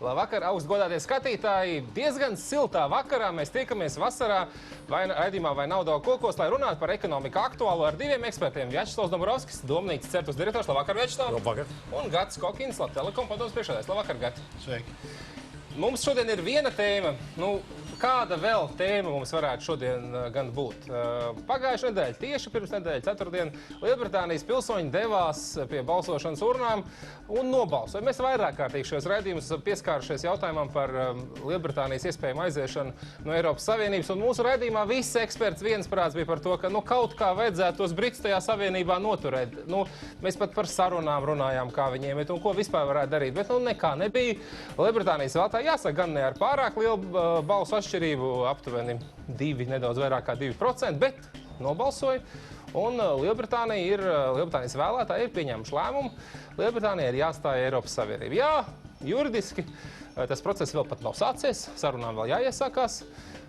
Labvakar, augstgodātie skatītāji. Diezgan siltā vakarā mēs tiekamies vasarā raidījumā Vai nauda kokos, lai runātu par ekonomiku aktuālu ar diviem ekspertiem. Vjačeslavs Dombrovskis, Domnīcas Certus direktors. Labvakar, Vjačeslav. Labvakar. Un Gatis Kokins, Latelekom padomes priekšsēdētājs. Labvakar, Gati. Sveiki. Mums šodien ir viena tēma. Kāda vēl tēma mums varētu šodien gan būt? Pagājušajā nedēļā, tieši pirms nedēļas, ceturtdien, Lielbritānijas pilsoņi devās pie balsošanas urnām un nobalsoja. Mēs vairāk kārtīgi šajos raidījumus pieskārušies jautājumam par Lielbritānijas iespējamu aiziešanu no Eiropas Savienības. Un mūsu raidījumā visi eksperts viensprāts bija par to, ka kaut kā vajadzētu tos Britus tajā savienībā noturēt. Mēs pat par sarunām runājām, kā viņiem iet un ko vispār varētu darīt. Bet nekā nebija. Lielbritānijas vēlētāji, jāsaka, gan ne ar pārāk lielu balsu atšķirību, aptuveni nedaudz vairāk kā 2%, bet nobalsoja. Un Lielbritānijas vēlētāji ir pieņēmuši lēmumu. Lielbritānija ir jāstāja Eiropas Savienībā. Jā, juridiski tas process vēl pat nav sācies, sarunām vēl jāiesākās.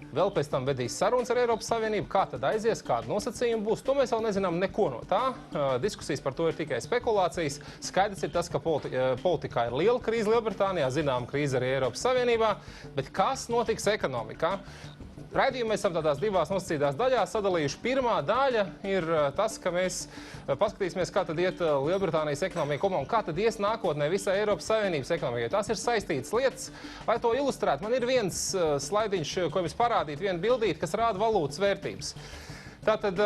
Vēl pēc tam vedīs sarunas ar Eiropas Savienību, kā tad aizies, kāda nosacījuma būs. To mēs vēl nezinām neko no tā. Diskusijas par to ir tikai spekulācijas. Skaidrs ir tas, ka politikā ir liela krīze Lielbritānijā, zinām krīze arī Eiropas Savienībā, bet kas notiks ekonomikā? Raidījumu mēs esam tādās divās nosacītās daļās sadalījuši. Pirmā daļa ir tas, ka mēs paskatīsimies, kā tad iet Lielbritānijas ekonomika un kā tad ies nākotnē visai Eiropas Savienības ekonomikai. Tās ir saistītas lietas. Lai to ilustrētu, man ir viens slaidiņš, ko jums parādīt, viena bildīte, kas rāda valūtas vērtības. Tātad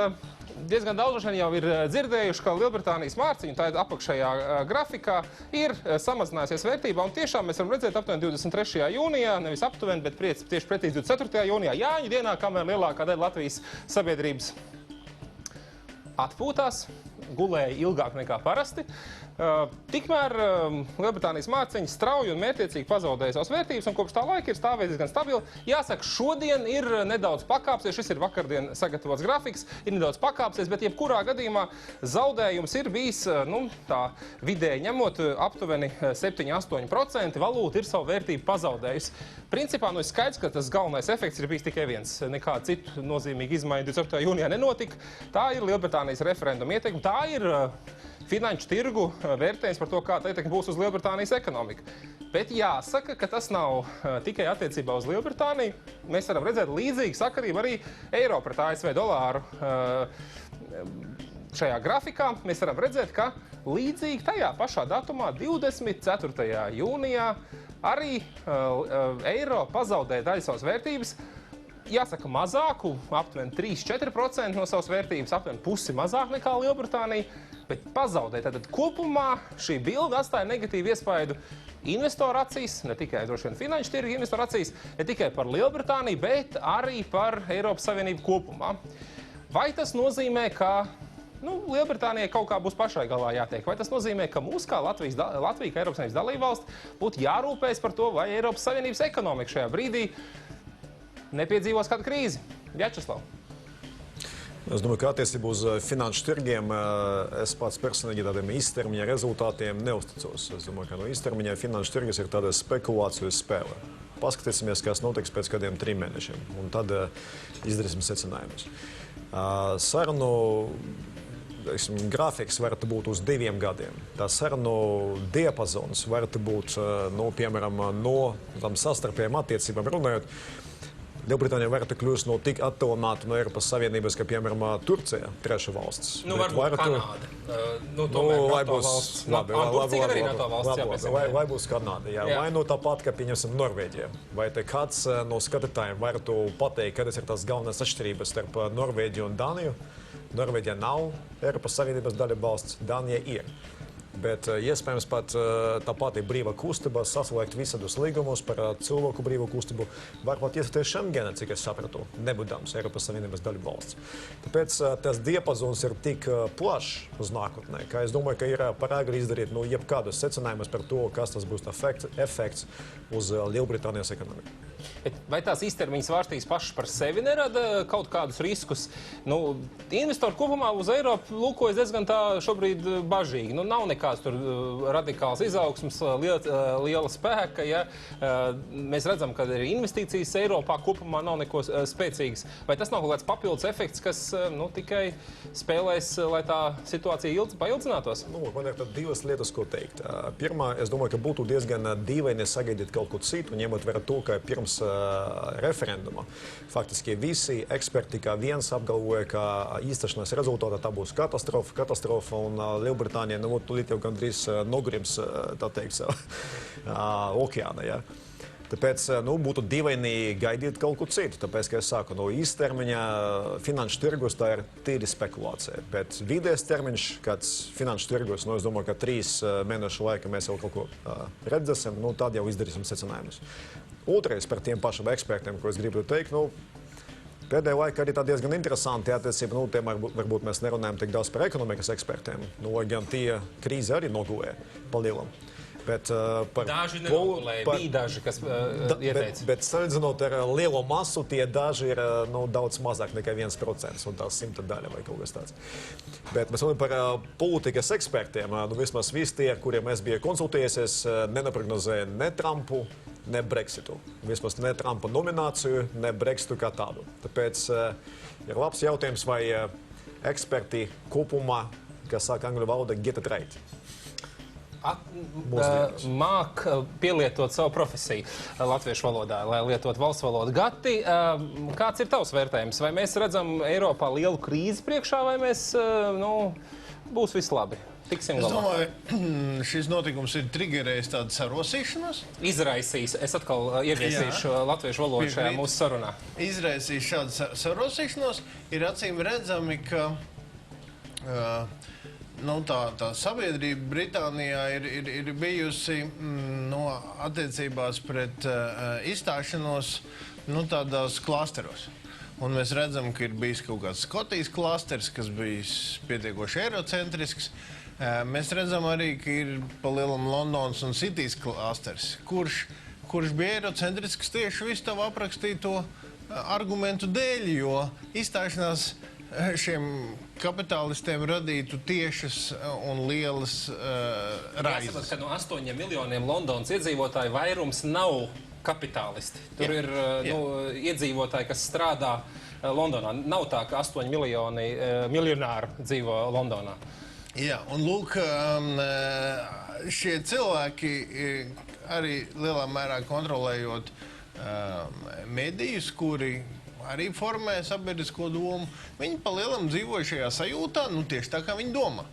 diezgan daudz jau ir dzirdējuši, ka Lielbritānijas mārciņa, tā ir apakšējā grafikā, ir samazinājusies vērtībā. Un tiešām mēs varam redzēt aptuveni 23. jūnijā, nevis aptuveni, bet tieši pretī 24. jūnijā, Jāņu dienā, kamēr lielākā daļa Latvijas sabiedrības atpūtās, gulēja ilgāk nekā parasti. Tikmēr Lielbritānijas mārciņa strauji un mērķiecīgi pazaudēja savas vērtības, un kopš tā laika ir stāvējis diezgan stabili. Jāsaka, šodien ir nedaudz pakāpsies, šis ir vakardien sagatavots grafiks, ir nedaudz pakāpsies, bet jebkurā gadījumā zaudējums ir bijis, tā vidēji ņemot, aptuveni 7–8%, valūta ir savu vērtību pazaudējusi. Principā, ir skaidrs, ka tas galvenais efekts ir bijis tikai viens. Nekā citu nozīmīgu izmaiņu 24. jūnijā nenotika. Tā ir Lielbritānijas referenduma ietekme, tā ir finanšu tirgu vērtējums par to, kāda ietekme būs uz Lielbritānijas ekonomiku. Bet jāsaka, ka tas nav tikai attiecībā uz Lielbritāniju. Mēs varam redzēt līdzīgu sakarību arī eiro pret ASV dolāru. Šajā grafikā mēs varam redzēt, ka līdzīgi tajā pašā datumā, 24. jūnijā, arī eiro pazaudēja daļu savas vērtības. Jāsaka, mazāku, aptuveni 3–4% no savas vērtības, aptuveni pusi mazāk nekā Lielbritānija, bet pazaudēja. Tātad kopumā šī bilde atstāja negatīvu iespaidu investoru acīs, ne tikai droši vien finanšu tirgu investoru acīs, ne tikai par Lielbritāniju, bet arī par Eiropas Savienību kopumā. Vai tas nozīmē, ka Lielbritānijai kaut kā būs pašai galā jātiek? Vai tas nozīmē, ka mūs kā Latvija, kā Eiropas Savienības dalībvalsts, būtu jārūpējas par to, vai Eiropas Savienības ekonomika šajā brīdī nepiedzīvos kādu krīzi? Vjačeslav. Es domāju, ka attiecībā uz finanšu tirgiem es pats personīgi tādiem īstermiņa rezultātiem neusticos. Es domāju, ka no īstermiņa finanšu tirgus ir tāda spekulāciju spēle. Paskatīsimies, kas notiks pēc kādiem 3 mēnešiem, un tad izdarīsim secinājumus. Sarunu grafiks varētu būt uz 2 gadiem. Tā sarunu diapazons varētu būt, piemēram, no sastarpējām attiecībām runājot. Lielbritānija varētu kļūst tik attālināta no Eiropas Savienības, kā, piemēram, Turcija, treša valsts. Varbūt Kanāda. Lai būs Turcija arī NATO valsts. Lai būs Kanāda, jā. Vai tāpat, kā pieņemsim Norvēģija. Vai te kāds no skatītājiem varētu pateikt, kādas ir tās galvenās atšķirības starp Norvēģiju un Dāniju? Norvēģija nav Eiropas Savienības dalībvalsts, Dānija ir. Bet iespējams pat tā pati brīva kustība, saslēgt visādus līgumus par cilvēku brīvu kustību, varbūt iestāties Schengena, cik es sapratu, nebūdams Eiropas Savienības dalībvalsts. Tāpēc tas diapazons ir tik plašs uz nākotnē, ka es domāju, ka ir par agri izdarīt jebkādus secinājumus par to, kas tas būs efekts uz Lielbritānijas ekonomiku. Vai tās īstermiņa svārstības pašas par sevi nerada kaut kādus riskus? Nu, investori kopumā uz Eiropu lūkojas diezgan tā šobrīd bažīgi. Nu, nav nekāds tur radikāls izaugsmas, liela spēka. Ja? Mēs redzam, ka arī investīcijas Eiropā kopumā nav neko spēcīgas. Vai tas nav kaut kāds papildus efekts, kas tikai spēlēs, lai tā situācija paildzinātos? Man ir divas lietas, ko teikt. Pirmā, es domāju, ka būtu diezgan dīvaini sagaidīt kaut ko citu, ņemot vērā to, ka pirms referenduma faktiski visi eksperti kā viens apgalvoja, ka izstāšanās rezultātā tā būs katastrofa, un Lielbritānija tūlīt jau gandrīz nogrims, tā teikt, okeāna. Ja? Tāpēc būtu dīvaini gaidīt kaut ko citu. Tāpēc, kā es saku, īstermiņā finanšu tirgus tā ir tīri spekulācija. Bet vidējais termiņš, kāds finanšu tirgus, es domāju, ka 3 mēnešu laika mēs jau kaut ko redzēsim, tad jau izdarīsim secinājumus. Otrais par tiem pašiem ekspertiem, ko es gribu teikt, pēdējā laikā arī tā diezgan interesanti attiecība, varbūt mēs nerunājam tik daudz par ekonomikas ekspertiem, gan tie krīze arī nogulēja pa lielam. Daži nenogulēja, bija daži, kas ieteica. Bet salīdzinot ar lielo masu, tie daži ir daudz mazāk nekā 1%, un tā 100 daļa vai kaut kas tāds. Bet mēs runājam par politikas ekspertiem. Vismaz visi tie, kuriem es biju konsultējies, neprognozēja ne Trumpu, ne Brexitu. Vismaz ne Trumpa nomināciju, ne Brexitu kā tādu. Tāpēc ir labs jautājums, vai eksperti kopumā, kas saka angļu valoda, get it right. Māk pielietot savu profesiju latviešu valodā, lai lietot valsts valodu. Gati, kāds ir tavs vērtējums? Vai mēs redzam Eiropā lielu krīzi priekšā, vai mēs, būs viss labi? Tiksim galā. Es domāju, šis notikums ir triggerējis tādu sarosīšanos. Izraisīs, es atkal ieviesīšu latviešu valodu šajā mūsu sarunā. Izraisīs šādu sarosīšanos, ir acīm redzami, ka tā sabiedrība Britānijā ir bijusi attiecībās pret izstāšanos tādās klasteros. Un mēs redzam, ka ir bijis kaut kāds Skotijas klasters, kas bijis pietiekoši eirocentrisks. Mēs redzam arī, ka ir pa lielam Londonas un Citijas klasters, kurš bija eirocentrisks tieši visu tavu aprakstīto argumentu dēļ, jo izstāšanās šiem kapitālistiem radītu tiešas un lielas raizes. Jāsaprot, ka no 8 miljoniem Londonas iedzīvotāju vairums nav kapitālisti. Tur ir iedzīvotāji, kas strādā Londonā. Nav tā, ka 8 miljonāri dzīvo Londonā. Jā, un lūk, šie cilvēki arī lielā mērā kontrolējot medijus, kuri arī formē sabiedrisko domu, viņi pa lielam dzīvoja šajā sajūtā, tieši tā, kā viņi domā.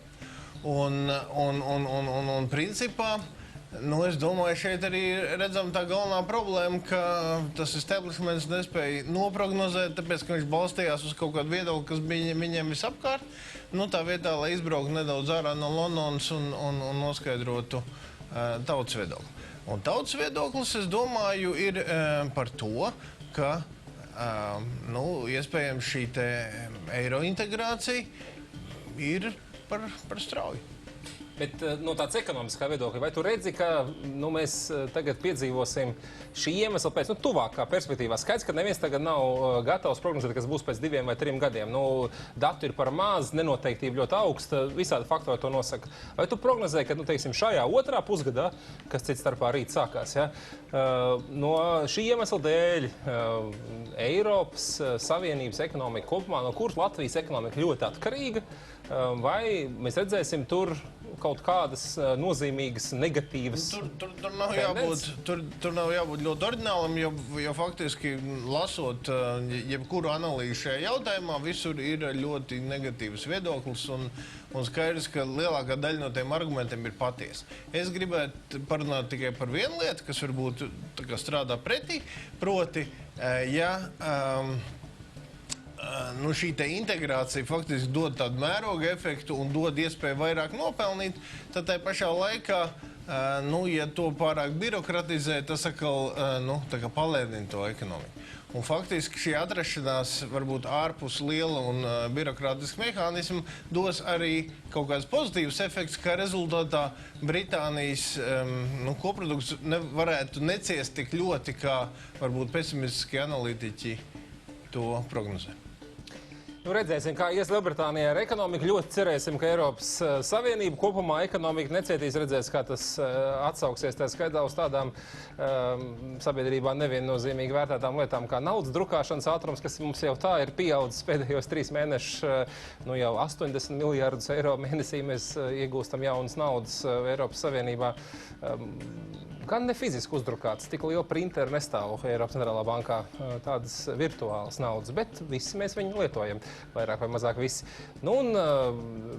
Un principā, es domāju, šeit arī redzam tā galvenā problēma, ka tas establishments nespēja noprognozēt, tāpēc, ka viņš balstījās uz kaut kādu viedokli, kas bija viņiem visapkārt, tā vietā, lai izbrauktu nedaudz ārā no Londonas un noskaidrotu tautas viedokli. Un tautas viedoklis, es domāju, ir par to, ka iespējams šī te eiro integrācija ir par strauju. Bet no tāds ekonomiskā viedokļa, vai tu redzi, ka mēs tagad piedzīvosim šī iemesla pēc tuvākā perspektīvā? Skaidrs, ka neviens tagad nav gatavs prognozēt, kas būs pēc 2 vai 3 gadiem. Datu ir par maz, nenoteiktība ļoti augsta, visādi faktori to nosaka. Vai tu prognozē, ka šajā otrā pusgadā, kas cits starpā rīt sākās, no šī iemesla dēļ Eiropas Savienības ekonomika kopumā, no kuras Latvijas ekonomika ļoti atkarīga, vai mēs redzēsim tur kaut kādas nozīmīgas negatīvas Tur nav jābūt ļoti ordinālam, jo faktiski lasot jebkuru analīzi šajā jautājumā, visur ir ļoti negatīvs viedoklis un skaidrs, ka lielākā daļa no tiem argumentiem ir patiesa. Es gribētu parunāt tikai par vienu lietu, kas varbūt strādā pretī, proti, šī te integrācija faktiski dod tādu mēroga efektu un dod iespēju vairāk nopelnīt, tad tai pašā laikā, ja to pārāk birokratizē, tas atkal palēnina to ekonomiku. Un faktiski šī atrašanās varbūt ārpus liela un birokrātiska mehānisma dos arī kaut kāds pozitīvs efekts, kā rezultātā Britānijas koprodukts varētu neciest tik ļoti, kā varbūt pesimistiski analītiķi to prognozē. Nu, redzēsim, kā ies Lielbritānijā ar ekonomiku. Ļoti cerēsim, ka Eiropas Savienība kopumā ekonomika necietīs, redzēs, kā tas atsauksies tā skaitā uz tādām sabiedrībā neviennozīmīgi vērtētām lietām kā naudas drukāšanas ātrums, kas mums jau tā ir pieaudzis pēdējos 3 mēnešus. Nu, jau 80 miljārdus eiro mēnesī mēs iegūstam jaunas naudas Eiropas Savienībā. Gan ne fiziski uzdrukāts, tik liela printeri nestāv Eiropas centrālā bankā, tādas virtuālas naudas, bet visi mēs viņu lietojam, vairāk vai mazāk visi. Nu, un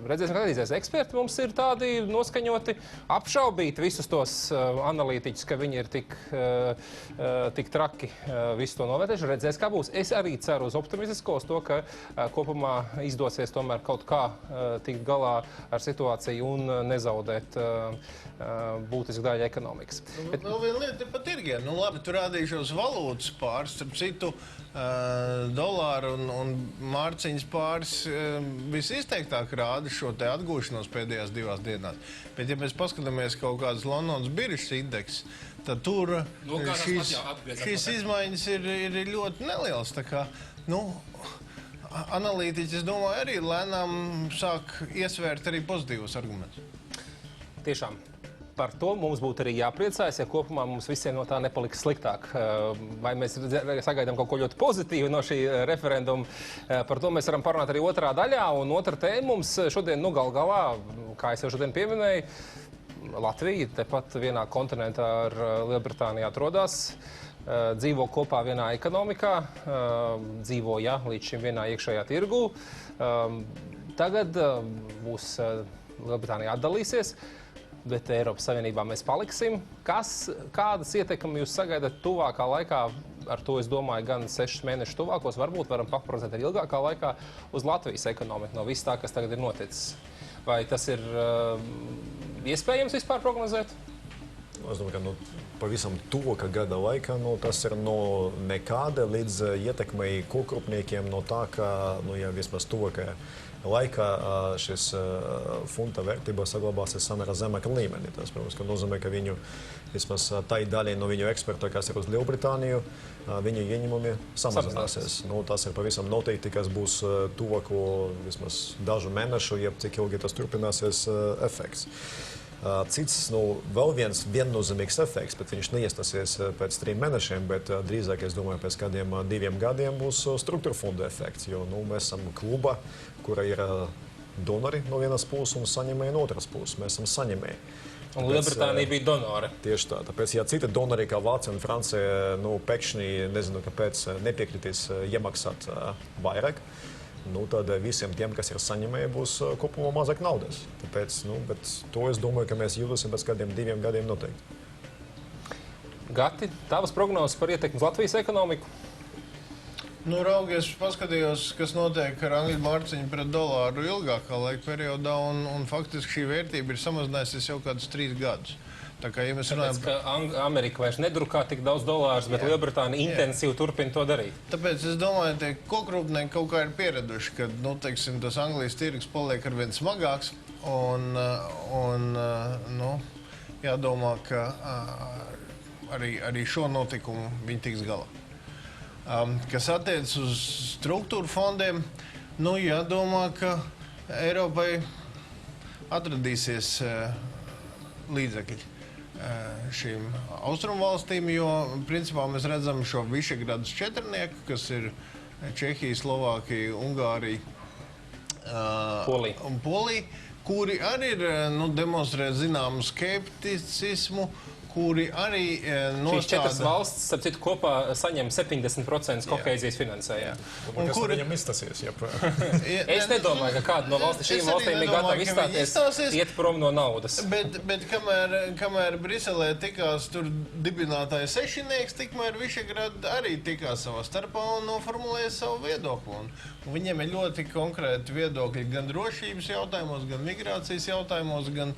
redzēsim, kā attīstās eksperti mums ir tādi noskaņoti apšaubīt visus tos analītiķus, ka viņi ir tik traki visu to novērtējuši. Redzēs, kā būs. Es arī ceru uz optimistisko, uz to, ka kopumā izdosies tomēr kaut kā tikt galā ar situāciju un nezaudēt būtisku daļu ekonomikas. Vēl viena lieta ir par tirgiem. Nu, labi, tu rādīšos valūtas pāris, starp citu, dolāru un mārciņas pāris visizteiktāk rāda šo te atgūšanos pēdējās 2 dienās. Bet, ja mēs paskatāmies kaut kādas Londonas biržas indeks, tad tur šīs izmaiņas ir ļoti nelielas. Tā kā, analītiķi, es domāju, arī lēnām sāk iesvērt arī pozitīvos argumentus. Tiešām. Par to mums būtu arī jāpriecājas, ja kopumā mums visiem no tā nepaliks sliktāk. Vai mēs sagaidām kaut ko ļoti pozitīvu no šī referenduma. Par to mēs varam parunāt arī otrā daļā. Un otra tēma mums šodien, gal galā, kā es jau šodien pieminēju, Latvija tepat vienā kontinentā ar Lielbritāniju atrodas. Dzīvo kopā vienā ekonomikā, dzīvo, līdz šim vienā iekšējā tirgū. Tagad būs Lielbritānija atdalīsies. Bet Eiropas Savienībā mēs paliksim. Kādas ietekmi jūs sagaidat tuvākā laikā, ar to es domāju gan 6 mēnešus tuvākos, varbūt varam paprozēt arī ilgākā laikā uz Latvijas ekonomiku no viss tā, kas tagad ir noticis? Vai tas ir iespējams vispār prognozēt? Es domāju, ka pavisam tuvākā gada laikā tas ir no nekāda līdz ietekmei kokrupniekiem no tā, ka vismaz tuvākajā laikā šis funta vērtība saglabāsies samērā zemāka līmenī. Tas, protams, ka nozīmē, ka viņu vismaz tai daļai no viņu ekspertu, kas ir uz Lielbritāniju, viņu ieņemumi samazināsies. Tas ir pavisam noteikti, kas būs tuvāko vismaz dažu mēnešu, jeb cik ilgi tas turpināsies efekts. Cits, vēl viens viennozīmīgs efekts, bet viņš neiestāsies pēc 3 mēnešiem, bet drīzāk, es domāju, pēc kādiem 2 gadiem būs struktūra fonda efekts, jo mēs esam kluba, kura ir donori no vienas puses un saņēmēji no otras puses. Mēs esam saņēmēji. Un Lielbritānija bija donore. Tieši tā. Tāpēc, ja citi donori, kā Vācija un Francija, pēkšņi, nezinu, kāpēc nepiekritīs iemaksāt vairāk, tad visiem tiem, kas ir saņēmēji, būs kopumā mazāk naudas. Tāpēc, bet to es domāju, ka mēs jūtasim pēc kādiem 2 gadiem noteikti. Gati, tavas prognozes par ietekmi uz Latvijas ekonomiku? Raugies, paskatījos, kas notiek ar angļu mārciņu pret dolāru ilgākā laika periodā, un faktiski šī vērtība ir samazinājusies jau kādus 3 gadus. Tā kā, ja mēs runājam, ka Amerika vairs nedrukā tik daudz dolārus, bet Lielbritānija intensīvi turpina to darīt. Tāpēc es domāju, ka kokrūpnieki kaut kā ir pieraduši, ka tas Anglijas tirgus paliek arvien smagāks. Jādomā, ka arī šo notikumu viņi tiks galā. Kas attiecas uz struktūra fondiem, jādomā, ka Eiropai atradīsies līdzekļi šīm austrumvalstīm, jo principā mēs redzam šo Višegradas 4, kas ir Čehija, Slovākija, Ungārija un Polija, kuri arī demonstrē zināmu skepticismu, kuri arī Šīs 4 valstis, starp citu, kopā saņem 70% kohēzijas finansējumu. Kur viņam izstāsies? Es nedomāju, ka kāda no šīm valstīm ir gatava izstāties, iet prom no naudas. Bet kamēr Briselē tikās tur dibinātāja sešinieks, tikmēr Višegrada arī tikās savā starpā un noformulēja savu viedokli. Un viņiem ir ļoti konkrēti viedokļi gan drošības jautājumos, gan migrācijas jautājumos, gan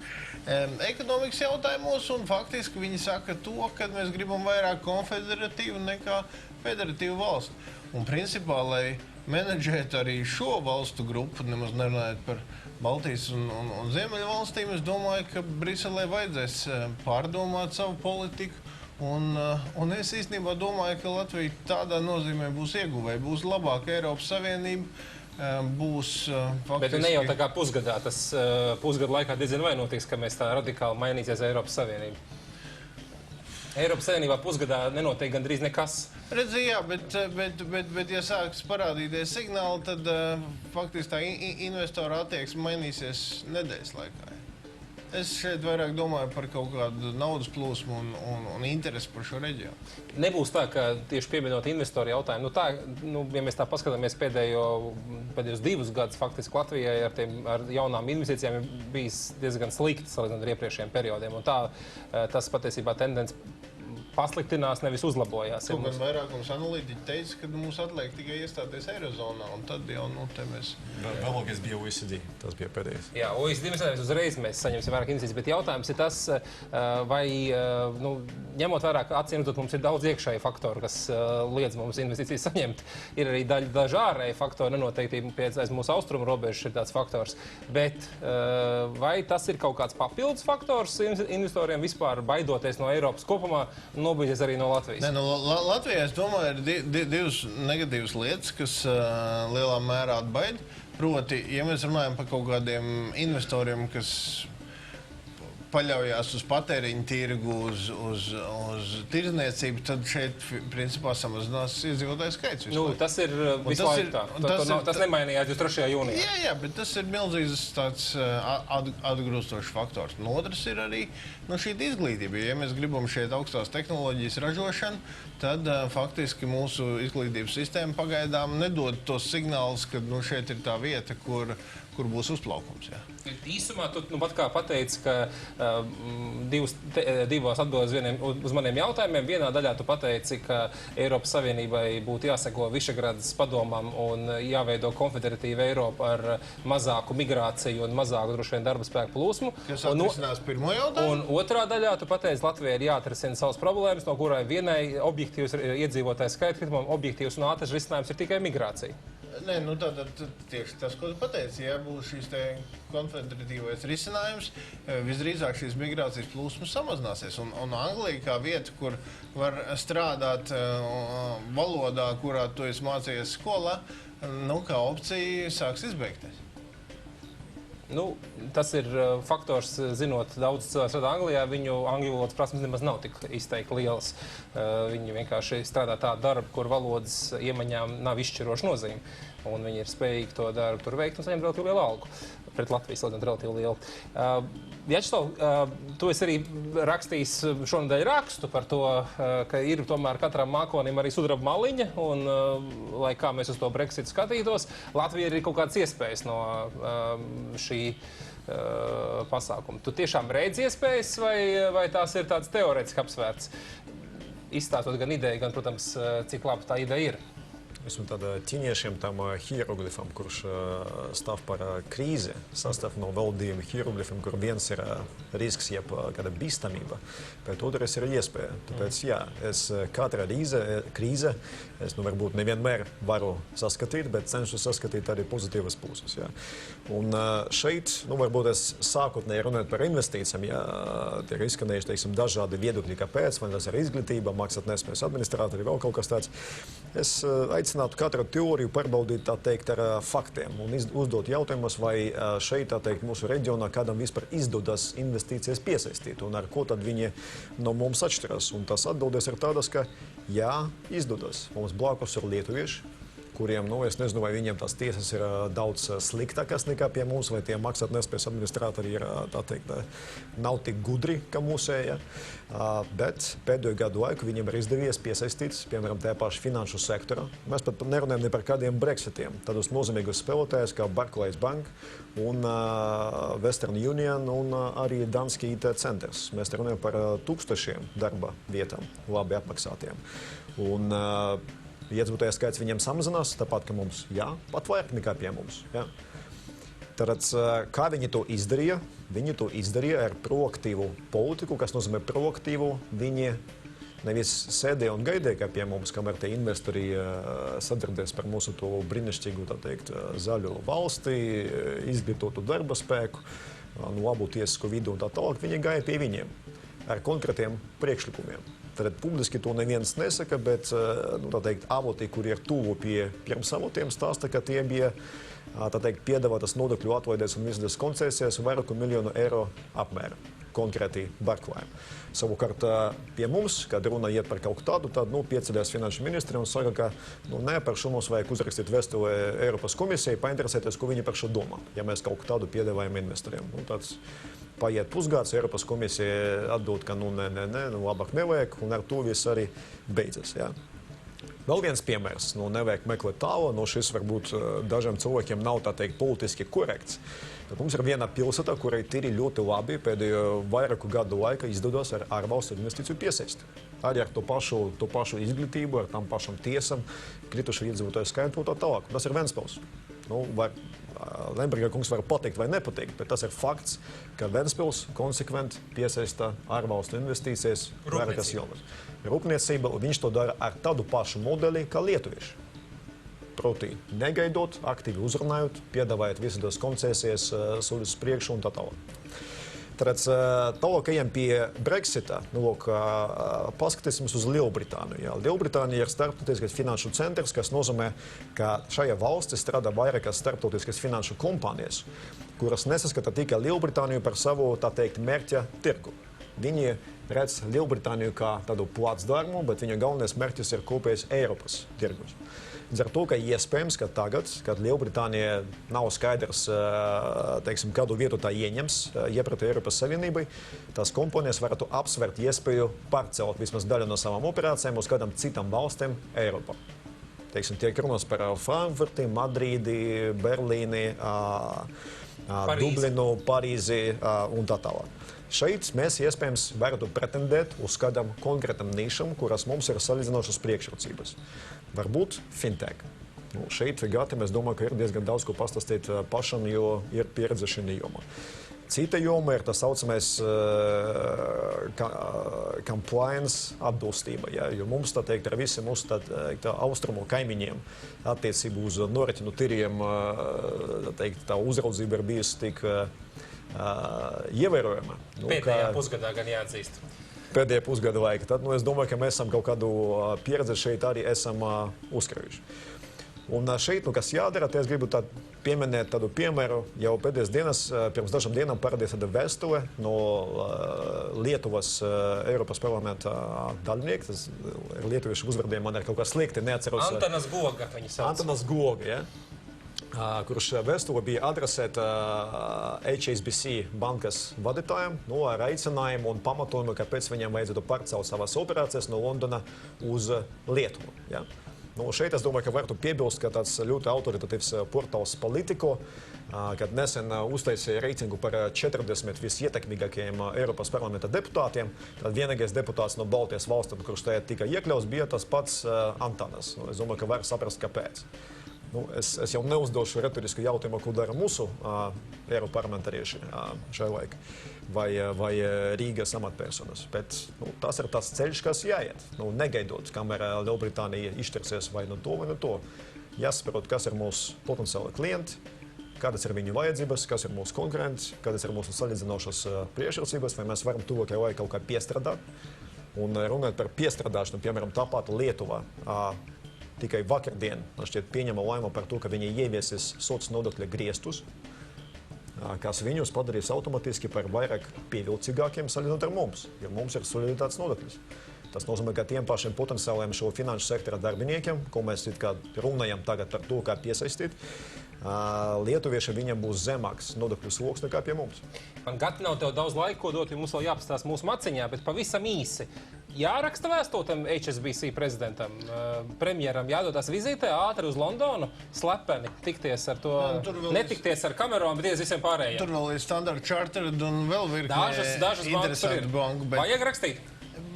ekonomikas jautājumos, un faktiski viņi saka to, ka mēs gribam vairāk konfederatīvu nekā federatīva valsts. Un principā, lai menedžētu arī šo valstu grupu, nemaz nerunājot par Baltijas un Ziemeļu valstīm, es domāju, ka Briselē vajadzēs pārdomāt savu politiku. Un es īstenībā domāju, ka Latvija tādā nozīmē būs ieguvēja, būs labāka Eiropas Savienība, būs faktiski... Bet ne jau tā kā pusgadā, tas pusgadu laikā diezgan vai notiks, ka mēs tā radikāli mainīsies Eiropas Savienība. Eiropas Savienībā pusgadā nenotiek gandrīz nekas. Redzi, jā, bet ja sāks parādīties signāli, tad faktiski tā investora attieksme mainīsies nedēļas laikā. Es šeit vairāk domāju par kaut kādu naudas plūsmu un interesi par šo reģionu. Nebūs tā, ka tieši pieminot investoru jautājumu, ja mēs tā paskatāmies pēdējos 2 gadus, faktiski Latvijai ar jaunām investīcijām ir bijis diezgan slikti salīdzinot ar iepriekšējiem periodiem. Un tas patiesībā tendence pasliktinās, nevis uzlabojās. Kaut gan vairākums analītiķi teica, ka mums atliek tikai iestāties Eirozonā, un tad jau, te mēs... Vēlākais bija OECD, tas bija pēdējais. Jā, OECD uzreiz mēs saņemsim vairāk investīcijas, bet jautājums ir tas, vai, ņemot vairāk acīm, tad mums ir daudz iekšēju faktoru, kas liedz mums investīcijas saņemt. Ir arī daži ārēji faktori, nenoteiktība aiz mūsu austrumu robežas ir tāds faktors, bet vai tas ir kaut kāds papildus faktors investoriem vispār baidoties no Eiropas kopumā, nobīties arī no Latvijas? Nē, Latvijā, es domāju, ir divas negatīvas lietas, kas lielā mērā atbaida. Proti, ja mēs runājam par kaut kādiem investoriem, kas paļaujās uz patēriņu tirgu, uz tirdzniecību, tad šeit, principā, samazinās iedzīvotāju skaits. Tas ir visu laiku tā. Tas nemainījās 23. jūnijā. Jā, bet tas ir milzīgs tāds atgrūstošs faktors. Un otrs ir arī šī izglītība. Ja mēs gribam šeit augstās tehnoloģijas ražošanu, tad faktiski mūsu izglītības sistēma pagaidām nedod tos signālus, ka šeit ir tā vieta, kur būs uzplaukums. Jā. Īsumā tu pat kā pateici, ka divos atbildēs uz maniem jautājumiem. Vienā daļā tu pateici, ka Eiropas Savienībai būtu jāseko Višegradas padomam un jāveido konfederatīva Eiropa ar mazāku migrāciju un mazāku droši vien darba spēku plūsmu. Kas atrisinās pirmo jautājumu? Un otrā daļā tu pateici, Latvijai ir jāatrisina savas problēmas, no kurai vienai objektīvs iedzīvotāju skaita kritumam, objektīvs un ātrs risinājums ir tikai migrācija. Nē, tātad tieši tas, ko tu pateici, ja būs šīs konfederatīvais risinājums, visdrīzāk šīs migrācijas plūsmas samazināsies. Un Anglija kā vieta, kur var strādāt valodā, kurā tu esi mācījies skolā, kā opcija sāks izbeigties. Tas ir faktors, zinot daudz cilvēku strādā Anglijā, viņu angļu valodas prasmes nemaz nav tik izteikti lielas. Viņi vienkārši strādā tādu darbu, kur valodas iemaņām nav izšķiroša nozīme. Un viņi ir spējīgi to darbu tur veikt un saņemt relatīvi lielu algu. Pret Latvijas salīdzinot relatīvi lielu. Vjačeslav, tu esi arī rakstījis šonadēļ rakstu par to, ka ir tomēr katram mākonim arī sudraba maliņa, un lai kā mēs uz to Brexit skatītos, Latvija ir kaut kādas iespējas no šī pasākuma. Tu tiešām redzi iespējas, vai tās ir tāds teorētiski apsvērts? Izstāstot gan ideju, gan, protams, cik laba tā ideja ir. Esmu tādā ķīniešiem tam hieroglifam, kurš stāv par krīzi, sastāv no valdījuma hieroglifam, kur viens ir risks, jeb kāda bīstamība, bet otrs ir iespēja. Tāpēc, jā, es katra krīze, es varbūt nevienmēr varu saskatīt, bet cenšos saskatīt arī pozitīvas puses. Jā. Un šeit, varbūt es sākotnēji runājot par investīcijām, jā, tiek izskanējuši, teiksim, dažādi viedokļi, kāpēc, vai tas ir izglītība, maksātnespējas administratori, vēl kaut kas tāds. Es aicinātu katru teoriju pārbaudīt, tā teikt, ar faktiem un uzdot jautājumus, vai šeit, tā teikt, mūsu reģionā kādam vispār izdodas investīcijas piesaistīt un ar ko tad viņi no mums atšķiras. Un tas atbildes ir tādas, ka jā, izdodas. Mums blakus ir lietuvieši, kuriem, es nezinu, vai viņiem tās tiesas ir daudz sliktākas nekā pie mums, vai tie maksātnespējas administratori ir, tā teikt, nav tik gudri, kā mūsēja. Bet pēdējo gadu laiku viņiem ir izdevies piesaistīt, piemēram, tajā paša finanšu sektora. Mēs pat nerunājam ne par kādiem Brexitiem. Tādus nozīmīgus spēlētājus kā Barclays Bank un Western Union un arī Danske IT centrs. Mēs runājam par tūkstošiem darba vietām, labi apmaksātiem. Un iedzīvotāju skaits viņiem samazinās, tāpat, ka mums, jā, pat vairāk nekā pie mums. Jā. Tātad, kā viņi to izdarīja? Viņi to izdarīja ar proaktīvu politiku, kas nozīmē proaktīvu. Viņi nevis sēdēja un gaidīja, kā pie mums, kamēr tie investori sadarbojas par mūsu to brīnišķīgu, tā teikt, zaļu valsti, izglītotu darba spēku, no labu tiesisku vidu un tā tālāk. Viņi gāja pie viņiem ar konkrētiem priekšlikumiem. Tad publiski to neviens nesaka, bet, tā teikt, avoti, kuri ir tuvu pie pirmsavotiem, stāsta, ka tie bija, tā teikt, piedāvātas nodokļu atlaidēs un visādas koncesijas vairāku miljonu eiro apmēra. Konkrēti barklājiem. Savukārt pie mums, kad runa iet par kaut tādu, tad pieceļās finanšu ministri un saka, ka ne, par šo mums vajag uzrakstīt vēstuli Eiropas komisijai, painteresēties, ko viņi par šo domā, ja mēs kaut tādu piedāvājam investoriem. Tāds paiet pusgads, Eiropas komisija atbild, ka labāk nevajag, un ar to viss arī beidzas. Ja? Vēl viens piemērs, nevajag meklēt tālu, šis varbūt dažiem cilvēkiem nav, tā teikt, politiski korekts. Tad mums ir viena pilsēta, kurai tīri ļoti labi pēdējo vairāku gadu laikā izdodas ar ārvalstu investīciju piesaisti. Arī ar to pašu izglītību, ar tam pašam tiesam, kritušu iedzīvotāju skaitu un tā tālāk. Tas ir Ventspils. Lemberga kungs var pateikt vai nepateikt, bet tas ir fakts, ka Ventspils konsekventi piesaista ārvalstu investīcijas vairākas jomas. Rūpniecība, viņš to dara ar tādu pašu modeli kā lietuvieši. Proti, negaidot, aktīvi uzrunājot, piedāvājot visādas koncesijas, soļus priekšu un tā tālāk. Tāpēc tālāk ejam pie Brexita. Paskatīsimies uz Lielbritāniju. Ja. Lielbritānija ir starptautiskais finanšu centrs, kas nozīmē, ka šajā valstī strādā vairākas starptautiskas finanšu kompānijas, kuras nesaskata tikai Lielbritāniju par savu, tā teikt, mērķa tirgu. Viņi redz Lielbritāniju kā tādu placdarmu, bet viņa galvenais mērķis ir kopējais Eiropas tirgus. Ar to, ka iespējams, ka tagad, kad Lielbritānija nav skaidrs, teiksim, kādu vietu tā ieņems iepratī Eiropas Savienībai, tās kompānijas varētu apsvērt iespēju pārcelt vismaz daļu no savām operācijām uz kādām citām valstīm Eiropā. Teiksim, tiek runas par Frankfurti, Madrīdi, Berlīni, Dublinu, Parīzi un tā tālāk. Šeit mēs iespējams varētu pretendēt uz kādam konkrētam nišam, kuras mums ir salīdzinošas priekšrocības. Varbūt fintech. Šeit Gati mēs domājam, ka ir diezgan daudz ko pastāstīt pašam, jo ir pieredze šī jomā. Cita joma ir tā saucamais compliance atbilstība, ja? Jo mums, tā teikt, ar visiem mūsu austrumu kaimiņiem attiecību uz noritinu tiriem, tā uzraudzība ir bijusi tik ievērojama. Pēdējā pusgadā gan jāatzīst. Pēdējā pusgada laika. Tad es domāju, ka mēs esam kaut kādu pieredzi šeit arī esam uzkrājuši. Un šeit, kas jādara, es gribu pieminēt tādu piemēru. Jau pēdējās dienas, pirms dažām dienām parādījās tāda vēstule no Lietuvas Eiropas parlamenta dalībnieka. Tas ir lietuviešu uzvārdiem, man ir kaut kā slikti, neatceros. Antanas Goga, viņi sauc. Antanas Goga, ja? Kurš vēstule bija adresēta HSBC bankas vadītājiem ar aicinājumu un pamatojumu, kāpēc viņiem vajadzētu pārcelt savas operācijas no Londona uz Lietuvu. Ja? Šeit es domāju, ka varētu piebilst, ka tāds ļoti autoritatīvs portāls Politico, kad nesen uztaisīja reitingu par 40 visietekmīgākajiem Eiropas parlamenta deputātiem, tad vienīgais deputāts no Baltijas valstīm, kurš tajā tika iekļauts, bija tas pats Antanas. Es domāju, ka var saprast, kāpēc. Es jau neuzdošu retorisku jautājumu, ko dara mūsu Eiropas parlamentārieši šajā laikā, vai Rīgas amatpersonas. Bet tas ir tas ceļš, kas jāiet. Negaidot, kamēr Lielbritānija izšķirsies vai no to, vai no to. Jāsaprot, kas ir mūsu potenciāli klienti, kādas ir viņu vajadzības, kas ir mūsu konkurenti, kādas ir mūsu salīdzinošas priekšrocības, vai mēs varam tuvākajā laikā kaut kā piestrādāt. Un runājot par piestrādāšanu, piemēram, tāpat Lietuvā. Tikai vakardien, šķiet, pieņema lēmumu par to, ka viņi ieviesīs sociālā nodokļa griestus, kas viņus padarīs automātiski par vairāk pievilcīgākiem salīdzinot ar mums, jo mums ir solidaritātes nodoklis. Tas nozīmē, ka tiem pašiem potenciāliem šo finanšu sektora darbiniekiem, ko mēs runājam tagad par to, kā piesaistīt, lietuvieši viņam būs zemāks nodokļu sloks nekā pie mums. Man Gati nav tev daudz laika, ko dot, jo mums vēl jāpastāst mūsu maciņā, bet pavisam īsi. Jāraksta vēstultam HSBC prezidentam, premjeram, jādodas vizītē ātri uz Londonu, slepeni, tikties ar to, netikties ar Cameronu, bet visiem pārējiem. Tur vēl ir Standard Chartered un vēl virkne dažas interesantu banku. Vajag rakstīt?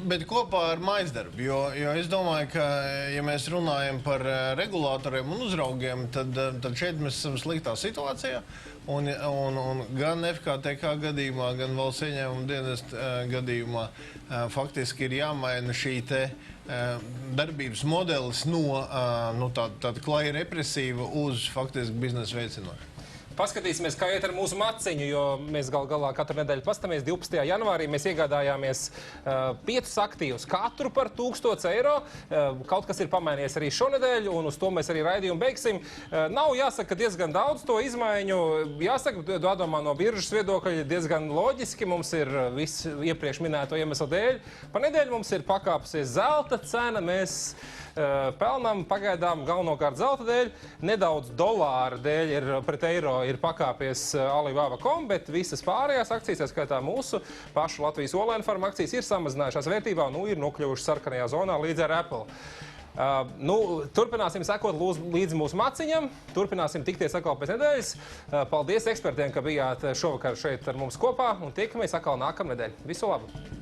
Bet kopā ar maisdarbu, jo es domāju, ka, ja mēs runājam par regulātoriem un uzraugiem, tad šeit mēs esam sliktā situācijā. Un gan FKTK gadījumā, gan valsts ieņēmuma dienesta gadījumā faktiski ir jāmaina šī te darbības modelis no tāda klāja represīva uz faktiski biznesa veicināšanu. Paskatīsimies, kā iet ar mūsu maciņu, jo mēs galā katru nedēļu pastamies. 12. janvārī mēs iegādājāmies 5 aktīvus, katru par 1000 eiro. Kaut kas ir pamainījies arī šonedēļ, un uz to mēs arī raidījumu beigsim. Nav jāsaka diezgan daudz to izmaiņu. Jāsaka, domā no biržas viedokļa diezgan loģiski. Mums ir viss iepriekš minēto iemeslu dēļ. Pa nedēļu mums ir pakāpusies zelta cena. Mēs pelnām pagaidām galvenokārt zelta dēļ. Nedaudz dolāra dēļ pret eiro ir pakāpies Alibaba.com, bet visas pārējās akcijas, tā skaitā mūsu pašu Latvijas Olēnfarma akcijas, ir samazinājušās vērtībā, ir nokļuvušas sarkanajā zonā līdz ar Apple. Turpināsim sekot līdzi mūsu maciņam, turpināsim tikties atkal pēc nedēļas. Paldies ekspertiem, ka bijāt šovakar šeit ar mums kopā, un tiekamies atkal nākamnedēļ. Visu labu!